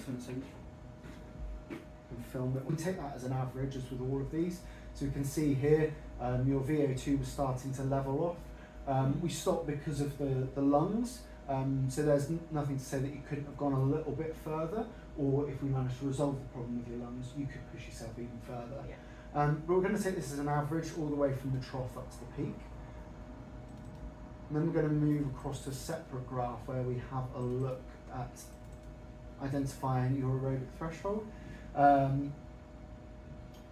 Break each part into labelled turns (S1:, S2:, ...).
S1: Excellent, so and film it. We take that as an average, as with all of these. So you can see here, your VO2 was starting to level off. We stopped because of the lungs, so there's nothing to say that you couldn't have gone a little bit further, or if we managed to resolve the problem with your lungs, you could push yourself even further.
S2: Yeah.
S1: But we're going to take this as an average all the way from the trough up to the peak. And then we're going to move across to a separate graph where we have a look at identifying your aerobic threshold.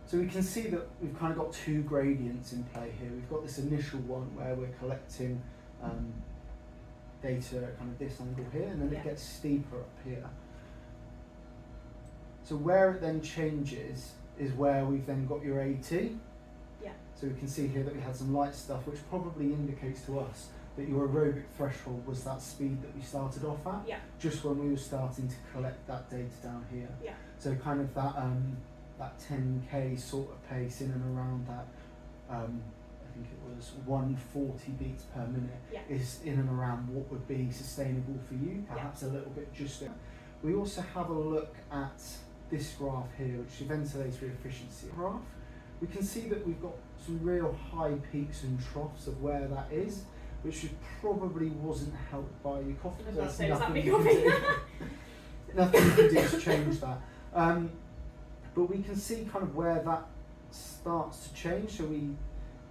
S1: So we can see that we've kind of got two gradients in play here. We've got this initial one where we're collecting data at kind of this angle here, and then it gets steeper up here. So where it then changes is where we've then got your AT.
S2: Yeah.
S1: So we can see here that we had some light stuff, which probably indicates to us that your aerobic threshold was that speed that we started off at, just when we were starting to collect that data down here.
S2: Yeah.
S1: So kind of that that 10k sort of pace in and around that, I think it was 140 beats per minute, is in and around what would be sustainable for you, perhaps a little bit just there. We also have a look at this graph here, which is ventilatory efficiency graph. We can see that we've got some real high peaks and troughs of where that is, which probably wasn't helped by your coffee. Nothing you can do to change that. But we can see kind of where that starts to change. So we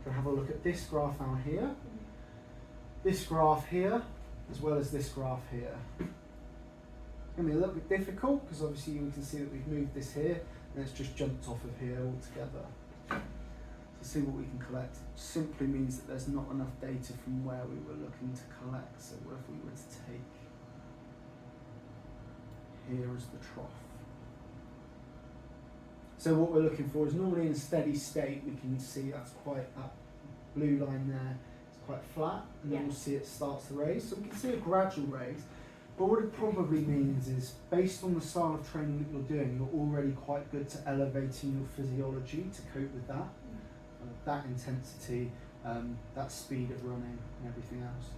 S1: can have a look at this graph down here, this graph here, as well as this graph here. It's going to be a little bit difficult because obviously we can see that we've moved this here and it's just jumped off of here altogether. To see what we can collect simply means that there's not enough data from where we were looking to collect. So what if we were to take here as the trough? So what we're looking for is normally in a steady state, we can see that's quite, that blue line there, it's quite flat, and then we'll see it starts to raise. So we can see a gradual raise, but what it probably means is, based on the style of training that you're doing, you're already quite good to elevating your physiology to cope with that, that intensity, that speed of running and everything else.